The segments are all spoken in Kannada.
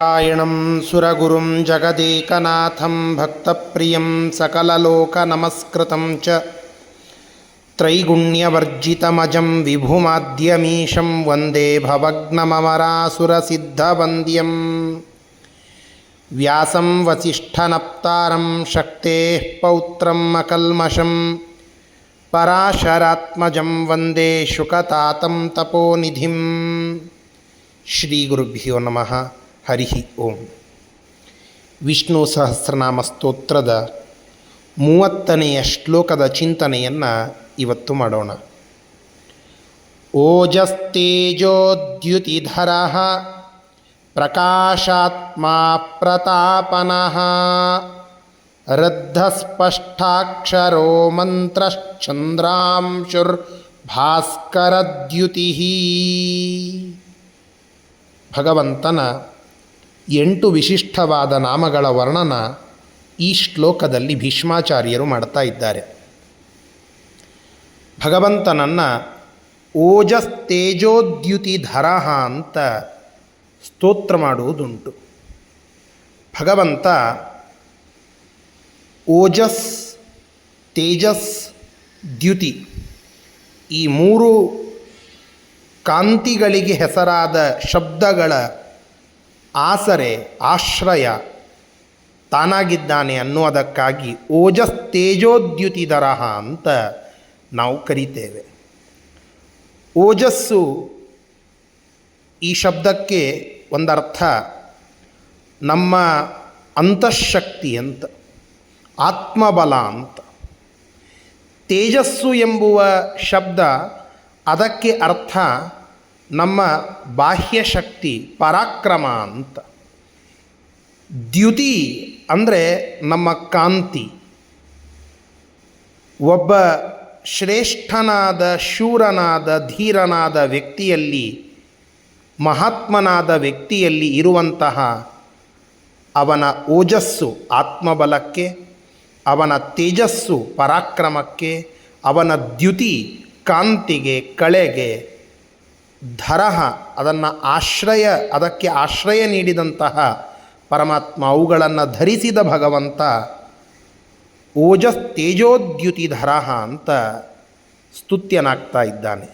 ನಾರಾಯಣಂ ಸುರಗುರುಂ ಜಗದೇಕನಾಥಂ ಭಕ್ತಪ್ರಿಯಂ ಸಕಲಲೋಕನಮಸ್ಕೃತಂ ಚ ತ್ರೈಗುಣ್ಯವರ್ಜಿತಮಜಂ ವಿಭುಮಾದ್ಯಮೀಶಂ ವಂದೇ ಭವಗ್ನಮಮರಾಸುರಸಿದ್ಧವಂದ್ಯಂ ವ್ಯಾಸಂ ವಸಿಷ್ಠನಪ್ತಾರಂ ಶಕ್ತೇಃ ಪೌತ್ರಂ ಅಕಲ್ಮಷಂ ಪರಾಶರಾತ್ಮಜಂ ವಂದೇ ಶುಕತಾತಂ ತಪೋನಿಧಿಂ. ಶ್ರೀ ಗುರುಭ್ಯೋ ನಮಃ. ಹರಿ ಓಂ. ವಿಷ್ಣು ಸಹಸ್ರನಾಮ ಸ್ತೋತ್ರದ 30ನೆಯ ಶ್ಲೋಕದ ಚಿಂತನೆಯನ್ನು ಇವತ್ತು ಮಾಡೋಣ. ಓಜಸ್ತೇಜೋದ್ಯುತಿಧರಃ ಪ್ರಕಾಶಾತ್ಮಾ ಪ್ರತಾಪನಃ ರದ್ಧಸ್ಪಷ್ಟಾಕ್ಷರೋ ಮಂತ್ರಶ್ಚಂದ್ರಾಂಶುರ್ಭಾಸ್ಕರದ್ಯುತಿಃ. ಭಗವಂತನ 8 ವಿಶಿಷ್ಟವಾದ ನಾಮಗಳ ವರ್ಣನ ಈ ಶ್ಲೋಕದಲ್ಲಿ ಭೀಷ್ಮಾಚಾರ್ಯರು ಮಾಡ್ತಾ ಇದ್ದಾರೆ. ಭಗವಂತನನ್ನು ಓಜಸ್ತೇಜೋದ್ಯುತಿಧರಃ ಅಂತ ಸ್ತೋತ್ರ ಮಾಡುವುದುಂಟು. ಭಗವಂತ ಓಜಸ್, ತೇಜಸ್, ದ್ಯುತಿ ಈ 3 ಕಾಂತಿಗಳಿಗೆ ಹೆಸರಾದ ಶಬ್ದಗಳ ಆಶ್ರಯ ತಾನಾಗಿದ್ದಾನೆ ಅನ್ನುವುದಕ್ಕಾಗಿ ಓಜಸ್ತೇಜೋದ್ಯುತಿಧರಃ ಅಂತ ನಾವು ಕರಿತೇವೆ. ಓಜಸ್ಸು ಈ ಶಬ್ದಕ್ಕೆ ಒಂದರ್ಥ ನಮ್ಮ ಅಂತಃಶಕ್ತಿ ಅಂತ, ಆತ್ಮಬಲ ಅಂತ. ತೇಜಸ್ಸು ಎಂಬುವ ಶಬ್ದ ಅದಕ್ಕೆ ಅರ್ಥ ನಮ್ಮ ಬಾಹ್ಯಶಕ್ತಿ, ಪರಾಕ್ರಮ ಅಂತ. ದ್ಯುತಿ ಅಂದರೆ ನಮ್ಮ ಕಾಂತಿ. ಒಬ್ಬ ಶ್ರೇಷ್ಠನಾದ, ಶೂರನಾದ, ಧೀರನಾದ ವ್ಯಕ್ತಿಯಲ್ಲಿ, ಮಹಾತ್ಮನಾದ ವ್ಯಕ್ತಿಯಲ್ಲಿ ಇರುವಂತಹ ಅವನ ಓಜಸ್ಸು ಆತ್ಮಬಲಕ್ಕೆ, ಅವನ ತೇಜಸ್ಸು ಪರಾಕ್ರಮಕ್ಕೆ, ಅವನ ದ್ಯುತಿ ಕಾಂತಿಗೆ, ಕಳೆಗೆ, ಧರಃ ಅದಕ್ಕೆ ಆಶ್ರಯ ನೀಡಿದಂತಹ ಪರಮಾತ್ಮ, ಅವುಗಳನ್ನು ಧರಿಸಿದ ಭಗವಂತ ಓಜಸ್ತೇಜೋದ್ಯುತಿಧರಃ ಅಂತ ಸ್ತುತ್ಯನಾಗ್ತಾ ಇದ್ದಾನೆ.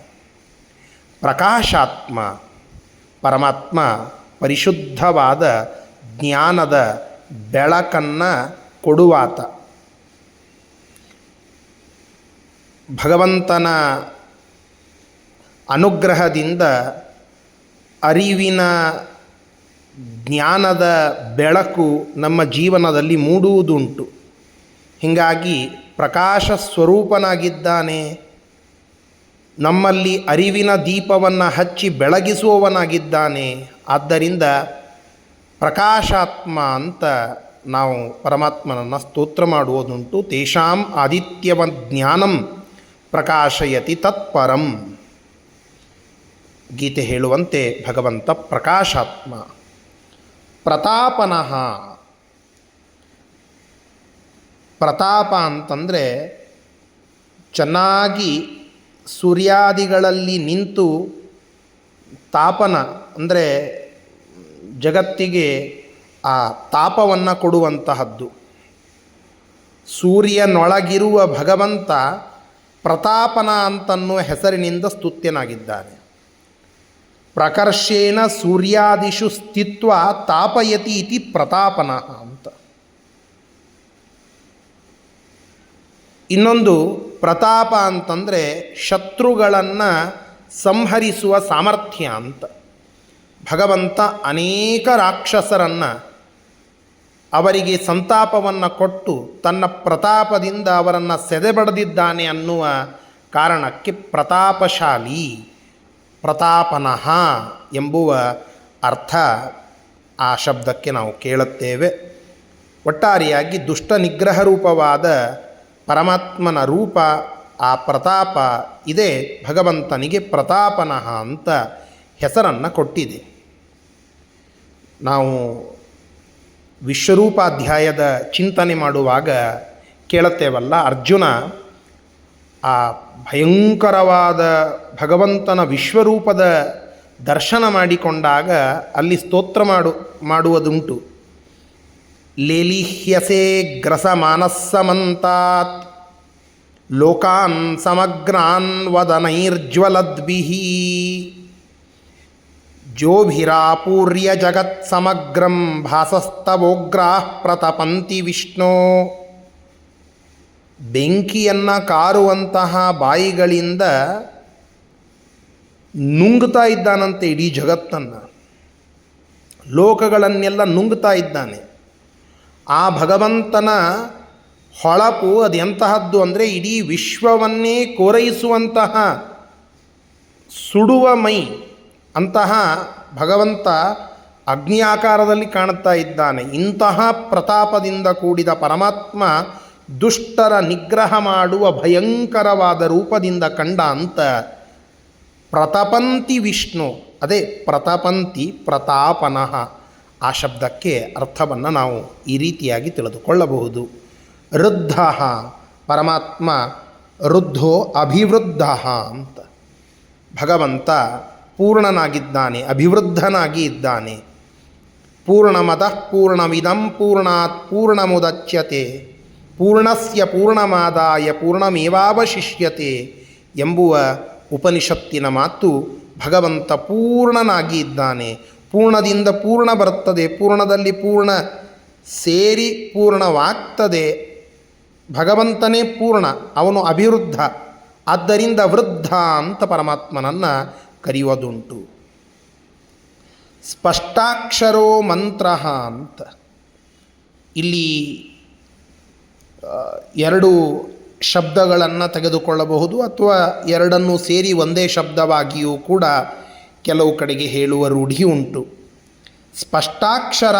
ಪ್ರಕಾಶಾತ್ಮ ಪರಮಾತ್ಮ ಪರಿಶುದ್ಧವಾದ ಜ್ಞಾನದ ಬೆಳಕನ್ನು ಕೊಡುವಾತ. ಭಗವಂತನ ಅನುಗ್ರಹದಿಂದ ಅರಿವಿನ ಜ್ಞಾನದ ಬೆಳಕು ನಮ್ಮ ಜೀವನದಲ್ಲಿ ಮೂಡುವುದುಂಟು. ಹೀಗಾಗಿ ಪ್ರಕಾಶ ಸ್ವರೂಪನಾಗಿದ್ದಾನೆ, ನಮ್ಮಲ್ಲಿ ಅರಿವಿನ ದೀಪವನ್ನು ಹಚ್ಚಿ ಬೆಳಗಿಸುವವನಾಗಿದ್ದಾನೆ. ಆದ್ದರಿಂದ ಪ್ರಕಾಶಾತ್ಮ ಅಂತ ನಾವು ಪರಮಾತ್ಮನನ್ನು ಸ್ತೋತ್ರ ಮಾಡುವುದುಂಟು. ತೇಷಾಂ ಆದಿತ್ಯವ ಜ್ಞಾನಂ ಪ್ರಕಾಶಯತಿ ತತ್ಪರಂ. ಗೀತೆ ಹೇಳುವಂತೆ ಭಗವಂತ ಪ್ರಕಾಶಾತ್ಮ. ಪ್ರತಾಪನಃ, ಪ್ರತಾಪ ಅಂತಂದರೆ ಚೆನ್ನಾಗಿ ಸೂರ್ಯಾದಿಗಳಲ್ಲಿ ನಿಂತು ತಾಪನ ಅಂದರೆ ಜಗತ್ತಿಗೆ ಆ ತಾಪವನ್ನು ಕೊಡುವಂತಹದ್ದು. ಸೂರ್ಯನೊಳಗಿರುವ ಭಗವಂತ ಪ್ರತಾಪನ ಅಂತನ್ನುವ ಹೆಸರಿನಿಂದ ಸ್ತುತ್ಯನಾಗಿದ್ದಾನೆ. ಪ್ರಕರ್ಷೇಣ ಸೂರ್ಯಾದಿಷು ಸ್ಥಿತ್ವ ತಾಪಯತಿ ಇತಿ ಪ್ರತಾಪನ ಅಂತ. ಇನ್ನೊಂದು ಪ್ರತಾಪ ಅಂತಂದರೆ ಶತ್ರುಗಳನ್ನು ಸಂಹರಿಸುವ ಸಾಮರ್ಥ್ಯ ಅಂತ. ಭಗವಂತ ಅನೇಕ ರಾಕ್ಷಸರನ್ನು ಅವರಿಗೆ ಸಂತಾಪವನ್ನು ಕೊಟ್ಟು ತನ್ನ ಪ್ರತಾಪದಿಂದ ಅವರನ್ನು ಸೆದೆಬಡಿದಿದ್ದಾನೆ ಅನ್ನುವ ಕಾರಣಕ್ಕೆ ಪ್ರತಾಪಶಾಲಿ, ಪ್ರತಾಪನಃ ಎಂಬುವ ಅರ್ಥ ಆ ಶಬ್ದಕ್ಕೆ ನಾವು ಕೇಳುತ್ತೇವೆ. ಒಟ್ಟಾರೆಯಾಗಿ ದುಷ್ಟ ನಿಗ್ರಹ ರೂಪವಾದ ಪರಮಾತ್ಮನ ರೂಪ ಆ ಪ್ರತಾಪ ಇದೇ ಭಗವಂತನಿಗೆ ಪ್ರತಾಪನಃ ಅಂತ ಹೆಸರನ್ನು ಕೊಟ್ಟಿದೆ. ನಾವು ವಿಶ್ವರೂಪಾಧ್ಯಾಯದ ಚಿಂತನೆ ಮಾಡುವಾಗ ಕೇಳುತ್ತೇವಲ್ಲ, ಅರ್ಜುನ ಆ ಭಯಂಕರವಾದ ಭಗವಂತನ ವಿಶ್ವರೂಪದ ದರ್ಶನ ಮಾಡಿಕೊಂಡಾಗ ಅಲ್ಲಿ ಸ್ತೋತ್ರ ಮಾಡುವುದುಂಟು. ಲೇಲಿಹ್ಯಸೆ ಗ್ರಸ ಮಾನಸ್ಸಮಂತಾತ್ ಲೋಕಾನ್ ಸಮಗ್ರಾನ್ ವದನೈರ್ಜ್ವಲದ್ಭಿಃ ಜೋಭಿರಾಪೂರ್ಯ ಜಗತ್ ಸಮಗ್ರಂ ಭಾಸಸ್ತವೋಗ್ರಾಃ ಪ್ರತಪಂತಿ ವಿಷ್ಣೋ. ಬೆಂಕಿಯನ್ನು ಕಾರುವಂತಹ ಬಾಯಿಗಳಿಂದ ನುಂಗ್ತಾ ಇದ್ದಾನಂತೆ ಇಡೀ ಜಗತ್ತನ್ನು, ಲೋಕಗಳನ್ನೆಲ್ಲ ನುಂಗ್ತಾ ಇದ್ದಾನೆ. ಆ ಭಗವಂತನ ಹೊಳಪು ಅದೆಂತಹದ್ದು ಅಂದರೆ ಇಡೀ ವಿಶ್ವವನ್ನೇ ಕೋರೈಸುವಂತಹ ಸುಡುವ ಮೈ ಅಂತಹ ಭಗವಂತ ಅಗ್ನಿ ಆಕಾರದಲ್ಲಿ ಕಾಣುತ್ತಾ ಇದ್ದಾನೆ. ಇಂತಹ ಪ್ರತಾಪದಿಂದ ಕೂಡಿದ ಪರಮಾತ್ಮ ದುಷ್ಟರ ನಿಗ್ರಹ ಮಾಡುವ ಭಯಂಕರವಾದ ರೂಪದಿಂದ ಕಂಡ ಅಂತ ಪ್ರತಪಂತಿ ವಿಷ್ಣು. ಅದೇ ಪ್ರತಪಂತಿ ಪ್ರತಾಪನಃ. ಆ ಶಬ್ದಕ್ಕೆ ಅರ್ಥವನ್ನು ನಾವು ಈ ರೀತಿಯಾಗಿ ತಿಳಿದುಕೊಳ್ಳಬಹುದು. ವೃದ್ಧ, ಪರಮಾತ್ಮ ವೃದ್ಧೋ ಅಭಿವೃದ್ಧ ಅಂತ. ಭಗವಂತ ಪೂರ್ಣನಾಗಿದ್ದಾನೆ, ಅಭಿವೃದ್ಧನಾಗಿ ಇದ್ದಾನೆ. ಪೂರ್ಣಮದಃ ಪೂರ್ಣಮಿದಂ ಪೂರ್ಣಾತ್ ಪೂರ್ಣಮುದಚ್ಯತೆ ಪೂರ್ಣಸ್ಯ ಪೂರ್ಣಮಾದಾಯ ಪೂರ್ಣಮೇವಾವಶಿಷ್ಯತೆ ಎಂಬುವ ಉಪನಿಷತ್ತಿನ ಮಾತು. ಭಗವಂತ ಪೂರ್ಣನಾಗಿ ಇದ್ದಾನೆ. ಪೂರ್ಣದಿಂದ ಪೂರ್ಣ ಬರುತ್ತದೆ, ಪೂರ್ಣದಲ್ಲಿ ಪೂರ್ಣ ಸೇರಿ ಪೂರ್ಣವಾಗ್ತದೆ. ಭಗವಂತನೇ ಪೂರ್ಣ, ಅವನು ಅಭಿವೃದ್ಧ. ಆದ್ದರಿಂದ ವೃದ್ಧ ಅಂತ ಪರಮಾತ್ಮನನ್ನು ಕರೆಯೋದುಂಟು. ಸ್ಪಷ್ಟಾಕ್ಷರೋ ಮಂತ್ರ ಅಂತ ಇಲ್ಲಿ ಎರಡು ಶಬ್ದಗಳನ್ನು ತೆಗೆದುಕೊಳ್ಳಬಹುದು, ಅಥವಾ ಎರಡನ್ನೂ ಸೇರಿ ಒಂದೇ ಶಬ್ದವಾಗಿಯೂ ಕೂಡ ಕೆಲವು ಕಡೆಗೆ ಹೇಳುವ ರೂಢಿ ಉಂಟು. ಸ್ಪಷ್ಟಾಕ್ಷರ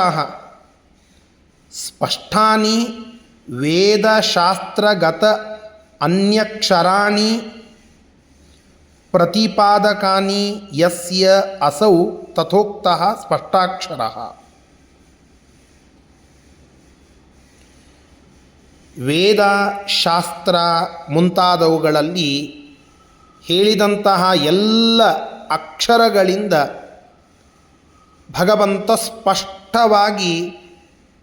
ಸ್ಪಷ್ಟಾನಿ ವೇದಶಾಸ್ತ್ರಗತ ಅನ್ಯಕ್ಷರಾಣಿ ಪ್ರತಿಪಾದಕಾನಿ ಯಸ್ಯ ಅಸೌ ತಥೋಕ್ತಃ ಸ್ಪಷ್ಟಾಕ್ಷರಃ. ವೇದ ಶಾಸ್ತ್ರ ಮುಂತಾದವುಗಳಲ್ಲಿ ಹೇಳಿದಂತಹ ಎಲ್ಲ ಅಕ್ಷರಗಳಿಂದ ಭಗವಂತ ಸ್ಪಷ್ಟವಾಗಿ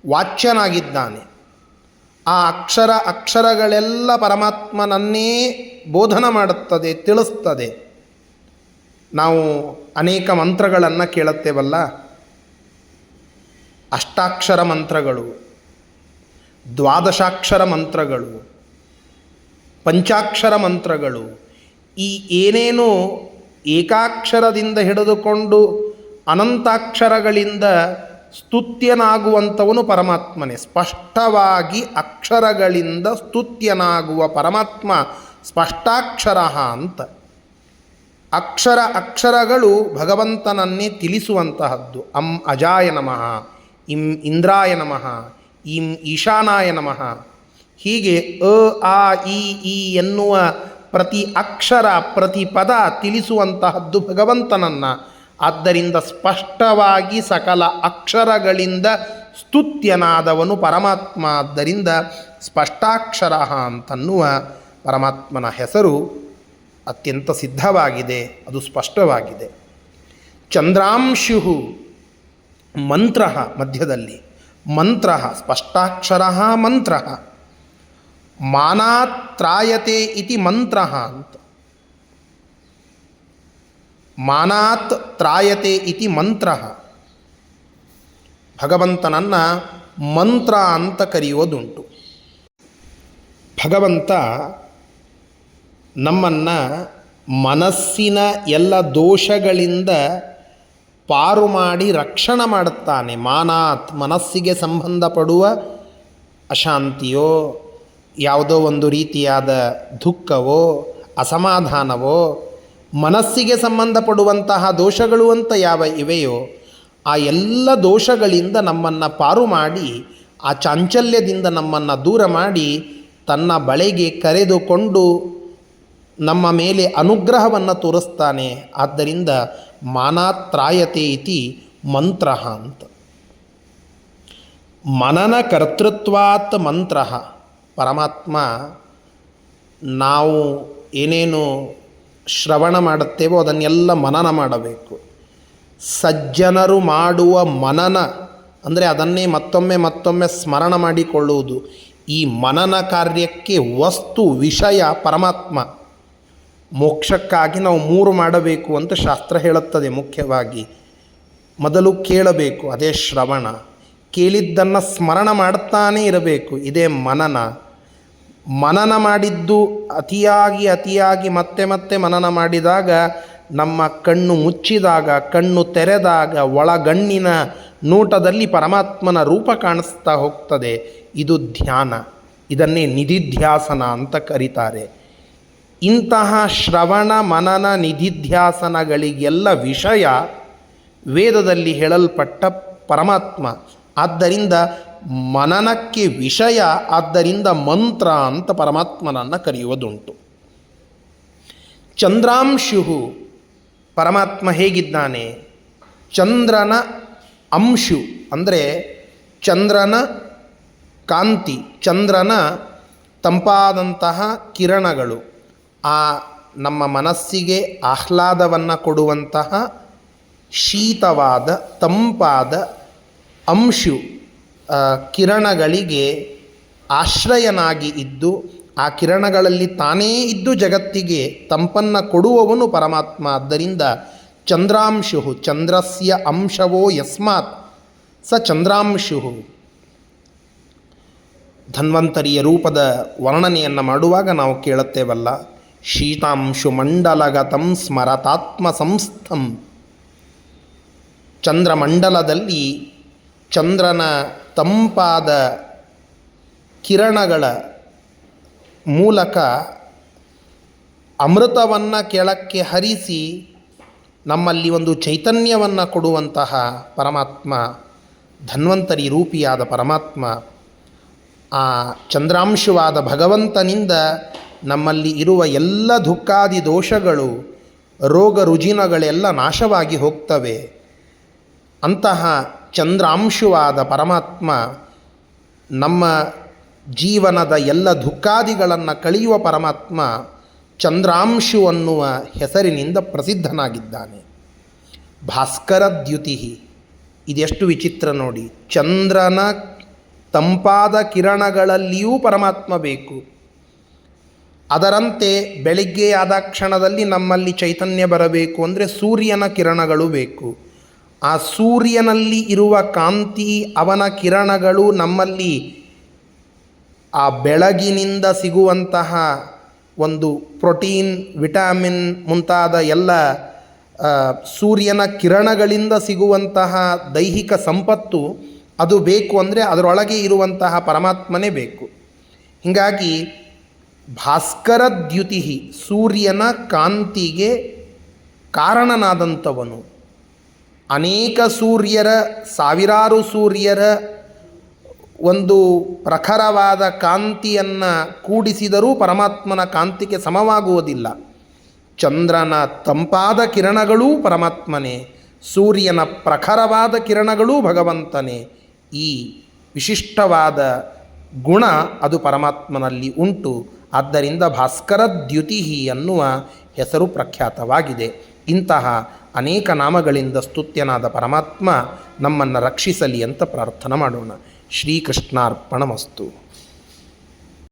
ವಾಚ್ಯನಾಗಿದ್ದಾನೆ. ಆ ಅಕ್ಷರಗಳೆಲ್ಲ ಪರಮಾತ್ಮನನ್ನೇ ಬೋಧನ ಮಾಡುತ್ತದೆ, ತಿಳಿಸ್ತದೆ. ನಾವು ಅನೇಕ ಮಂತ್ರಗಳನ್ನು ಕೇಳುತ್ತೇವಲ್ಲ, ಅಷ್ಟಾಕ್ಷರ ಮಂತ್ರಗಳು, ದ್ವಾದಶಾಕ್ಷರ ಮಂತ್ರಗಳು, ಪಂಚಾಕ್ಷರ ಮಂತ್ರಗಳು, ಈ ಏನೇನು ಏಕಾಕ್ಷರದಿಂದ ಹಿಡಿದುಕೊಂಡು ಅನಂತಾಕ್ಷರಗಳಿಂದ ಸ್ತುತ್ಯನಾಗುವಂಥವನು ಪರಮಾತ್ಮನೇ. ಸ್ಪಷ್ಟವಾಗಿ ಅಕ್ಷರಗಳಿಂದ ಸ್ತುತ್ಯನಾಗುವ ಪರಮಾತ್ಮ ಸ್ಪಷ್ಟಾಕ್ಷರ ಅಂತ. ಅಕ್ಷರಗಳು ಭಗವಂತನನ್ನೇ ತಿಳಿಸುವಂತಹದ್ದು. ಅಂ ಅಜಾಯ ನಮಃ, ಇಂ ಇಂದ್ರಾಯ ನಮಃ, ಇಂ ಈಶಾನಾಯ ನಮಃ. ಹೀಗೆ ಅ ಆ ಈ ಎನ್ನುವ ಪ್ರತಿ ಅಕ್ಷರ ಪ್ರತಿ ಪದ ತಿಳಿಸುವಂತಹದ್ದು ಭಗವಂತನನ್ನು. ಆದ್ದರಿಂದ ಸ್ಪಷ್ಟವಾಗಿ ಸಕಲ ಅಕ್ಷರಗಳಿಂದ ಸ್ತುತ್ಯನಾದವನು ಪರಮಾತ್ಮ. ಆದ್ದರಿಂದ ಸ್ಪಷ್ಟಾಕ್ಷರ ಅಂತನ್ನುವ ಪರಮಾತ್ಮನ ಹೆಸರು ಅತ್ಯಂತ ಸಿದ್ಧವಾಗಿದೆ, ಅದು ಸ್ಪಷ್ಟವಾಗಿದೆ. ಚಂದ್ರಾಂಶು ಮಂತ್ರ, ಮಧ್ಯದಲ್ಲಿ ಮಂತ್ರ, ಸ್ಪಷ್ಟಾಕ್ಷರ ಮಂತ್ರ. ಮಾನಾತ್ ತ್ರಾಯತೆ ಇತಿ ಮಂತ್ರ ಅಂತ. ಮಾನಾತ್ ತ್ರಾಯತೆ ಇತಿ ಮಂತ್ರ. ಭಗವಂತನನ್ನು ಮಂತ್ರ ಅಂತ ಕರೆಯುವುದುಂಟು. ಭಗವಂತ ನಮ್ಮನ್ನು ಮನಸ್ಸಿನ ಎಲ್ಲ ದೋಷಗಳಿಂದ ಪಾರು ಮಾಡಿ ರಕ್ಷಣೆ ಮಾಡುತ್ತಾನೆ. ಮಾನಾತ್, ಮನಸ್ಸಿಗೆ ಸಂಬಂಧಪಡುವ ಅಶಾಂತಿಯೋ, ಯಾವುದೋ ಒಂದು ರೀತಿಯಾದ ದುಃಖವೋ ಅಸಮಾಧಾನವೋ, ಮನಸ್ಸಿಗೆ ಸಂಬಂಧಪಡುವಂತಹ ದೋಷಗಳು ಅಂತ ಯಾವ ಇವೆಯೋ ಆ ಎಲ್ಲ ದೋಷಗಳಿಂದ ನಮ್ಮನ್ನು ಪಾರು ಮಾಡಿ, ಆ ಚಾಂಚಲ್ಯದಿಂದ ನಮ್ಮನ್ನು ದೂರ ಮಾಡಿ ತನ್ನ ಬಳಿಗೆ ಕರೆದುಕೊಂಡು ನಮ್ಮ ಮೇಲೆ ಅನುಗ್ರಹವನ್ನು ತೋರಿಸ್ತಾನೆ. ಆದ್ದರಿಂದ ಮಾನಾತ್ರಾಯತೆ ಇತಿ ಮಂತ್ರ ಅಂತ. ಮನನ ಕರ್ತೃತ್ವಾತ್ ಮಂತ್ರ. ಪರಮಾತ್ಮ ನಾವು ಏನೇನು ಶ್ರವಣ ಮಾಡುತ್ತೇವೋ ಅದನ್ನೆಲ್ಲ ಮನನ ಮಾಡಬೇಕು. ಸಜ್ಜನರು ಮಾಡುವ ಮನನ ಅಂದರೆ ಅದನ್ನೇ ಮತ್ತೊಮ್ಮೆ ಮತ್ತೊಮ್ಮೆ ಸ್ಮರಣ ಮಾಡಿಕೊಳ್ಳುವುದು. ಈ ಮನನ ಕಾರ್ಯಕ್ಕೆ ವಸ್ತು ವಿಷಯ ಪರಮಾತ್ಮ. ಮೋಕ್ಷಕ್ಕಾಗಿ ನಾವು 3 ಮಾಡಬೇಕು ಅಂತ ಶಾಸ್ತ್ರ ಹೇಳುತ್ತದೆ. ಮುಖ್ಯವಾಗಿ ಮೊದಲು ಕೇಳಬೇಕು, ಅದೇ ಶ್ರವಣ. ಕೇಳಿದ್ದನ್ನು ಸ್ಮರಣ ಮಾಡ್ತಾನೇ ಇರಬೇಕು, ಇದೇ ಮನನ. ಮನನ ಮಾಡಿದ್ದು ಅತಿಯಾಗಿ ಮತ್ತೆ ಮತ್ತೆ ಮನನ ಮಾಡಿದಾಗ, ನಮ್ಮ ಕಣ್ಣು ಮುಚ್ಚಿದಾಗ, ಕಣ್ಣು ತೆರೆದಾಗ ಒಳಗಣ್ಣಿನ ನೋಟದಲ್ಲಿ ಪರಮಾತ್ಮನ ರೂಪ ಕಾಣಿಸ್ತಾ ಹೋಗ್ತದೆ. ಇದು ಧ್ಯಾನ. ಇದನ್ನೇ ನಿಧಿಧ್ಯಾಸನ ಅಂತ ಕರೀತಾರೆ. ಇಂತಹ ಶ್ರವಣ ಮನನ ನಿಧಿಧ್ಯಾಸನಗಳಿಗೆಲ್ಲ ವಿಷಯ ವೇದದಲ್ಲಿ ಹೇಳಲ್ಪಟ್ಟ ಪರಮಾತ್ಮ. ಆದ್ದರಿಂದ ಮನನಕ್ಕೆ ವಿಷಯ, ಆದ್ದರಿಂದ ಮಂತ್ರ ಅಂತ ಪರಮಾತ್ಮನನ್ನು ಕರೆಯುವುದುಂಟು. ಚಂದ್ರಾಂಶು, ಪರಮಾತ್ಮ ಹೇಗಿದ್ದಾನೆ? ಚಂದ್ರನ ಅಂಶು ಅಂದರೆ ಚಂದ್ರನ ಕಾಂತಿ, ಚಂದ್ರನ ತಂಪಾದಂತಹ ಕಿರಣಗಳು, ಆ ನಮ್ಮ ಮನಸ್ಸಿಗೆ ಆಹ್ಲಾದವನ್ನು ಕೊಡುವಂತಹ ಶೀತವಾದ ತಂಪಾದ ಅಂಶು ಕಿರಣಗಳಿಗೆ ಆಶ್ರಯನಾಗಿ ಇದ್ದು, ಆ ಕಿರಣಗಳಲ್ಲಿ ತಾನೇ ಇದ್ದು ಜಗತ್ತಿಗೆ ತಂಪನ್ನು ಕೊಡುವವನು ಪರಮಾತ್ಮ. ಆದ್ದರಿಂದ ಚಂದ್ರಾಂಶು, ಚಂದ್ರಸ್ಯ ಅಂಶವೋ ಯಸ್ಮಾತ್ ಸ ಚಂದ್ರಾಂಶು. ಧನ್ವಂತರಿಯ ರೂಪದ ವರ್ಣನೆಯನ್ನು ಮಾಡುವಾಗ ನಾವು ಕೇಳುತ್ತೇವಲ್ಲ, ಶೀತಾಂಶು ಮಂಡಲಗತಂ ಸ್ಮರತಾತ್ಮ ಸಂಸ್ಥಂ. ಚಂದ್ರಮಂಡಲದಲ್ಲಿ ಚಂದ್ರನ ತಂಪಾದ ಕಿರಣಗಳ ಮೂಲಕ ಅಮೃತವನ್ನು ಕೆಳಕ್ಕೆ ಹರಿಸಿ ನಮ್ಮಲ್ಲಿ ಒಂದು ಚೈತನ್ಯವನ್ನು ಕೊಡುವಂತಹ ಪರಮಾತ್ಮ, ಧನ್ವಂತರಿ ರೂಪಿಯಾದ ಪರಮಾತ್ಮ. ಆ ಚಂದ್ರಾಂಶವಾದ ಭಗವಂತನಿಂದ ನಮ್ಮಲ್ಲಿ ಇರುವ ಎಲ್ಲ ದುಃಖಾದಿ ದೋಷಗಳು, ರೋಗ ರುಜಿನಗಳೆಲ್ಲ ನಾಶವಾಗಿ ಹೋಗ್ತವೆ. ಅಂತಹ ಚಂದ್ರಾಂಶವಾದ ಪರಮಾತ್ಮ ನಮ್ಮ ಜೀವನದ ಎಲ್ಲ ದುಃಖಾದಿಗಳನ್ನು ಕಳೆಯುವ ಪರಮಾತ್ಮ ಚಂದ್ರಾಂಶು ಅನ್ನುವ ಹೆಸರಿನಿಂದ ಪ್ರಸಿದ್ಧನಾಗಿದ್ದಾನೆ. ಭಾಸ್ಕರ ದ್ಯುತಿ, ಇದೆಷ್ಟು ವಿಚಿತ್ರ ನೋಡಿ. ಚಂದ್ರನ ತಂಪಾದ ಕಿರಣಗಳಲ್ಲಿಯೂ ಪರಮಾತ್ಮ ಬೇಕು. ಅದರಂತೆ ಬೆಳಿಗ್ಗೆ ಆದ ಕ್ಷಣದಲ್ಲಿ ನಮ್ಮಲ್ಲಿ ಚೈತನ್ಯ ಬರಬೇಕು ಅಂದರೆ ಸೂರ್ಯನ ಕಿರಣಗಳು ಬೇಕು. ಆ ಸೂರ್ಯನಲ್ಲಿ ಇರುವ ಕಾಂತಿ, ಅವನ ಕಿರಣಗಳು ನಮ್ಮಲ್ಲಿ ಆ ಬೆಳಗಿನಿಂದ ಸಿಗುವಂತಹ ಒಂದು ಪ್ರೋಟೀನ್, ವಿಟಾಮಿನ್ ಮುಂತಾದ ಎಲ್ಲ ಸೂರ್ಯನ ಕಿರಣಗಳಿಂದ ಸಿಗುವಂತಹ ದೈಹಿಕ ಸಂಪತ್ತು ಅದು ಬೇಕು ಅಂದರೆ ಅದರೊಳಗೆ ಇರುವಂತಹ ಪರಮಾತ್ಮನೇ ಬೇಕು. ಹೀಗಾಗಿ ಭಾಸ್ಕರ ದ್ಯುತಿ, ಸೂರ್ಯನ ಕಾಂತಿಗೆ ಕಾರಣನಾದಂಥವನು. ಅನೇಕ ಸೂರ್ಯರ, ಸಾವಿರಾರು ಸೂರ್ಯರ ಒಂದು ಪ್ರಖರವಾದ ಕಾಂತಿಯನ್ನು ಕೂಡಿಸಿದರೂ ಪರಮಾತ್ಮನ ಕಾಂತಿಗೆ ಸಮವಾಗುವುದಿಲ್ಲ. ಚಂದ್ರನ ತಂಪಾದ ಕಿರಣಗಳೂ ಪರಮಾತ್ಮನೇ, ಸೂರ್ಯನ ಪ್ರಖರವಾದ ಕಿರಣಗಳೂ ಭಗವಂತನೇ. ಈ ವಿಶಿಷ್ಟವಾದ ಗುಣ ಅದು ಪರಮಾತ್ಮನಲ್ಲಿ ಉಂಟು. ಆದ್ದರಿಂದ ಭಾಸ್ಕರ ದ್ಯುತಿ ಅನ್ನುವ ಹೆಸರು ಪ್ರಖ್ಯಾತವಾಗಿದೆ. ಇಂತಹ ಅನೇಕ ನಾಮಗಳಿಂದ ಸ್ತುತ್ಯನಾದ ಪರಮಾತ್ಮ ನಮ್ಮನ್ನು ರಕ್ಷಿಸಲಿ ಅಂತ ಪ್ರಾರ್ಥನೆ ಮಾಡೋಣ. ಶ್ರೀಕೃಷ್ಣಾರ್ಪಣಮಸ್ತು.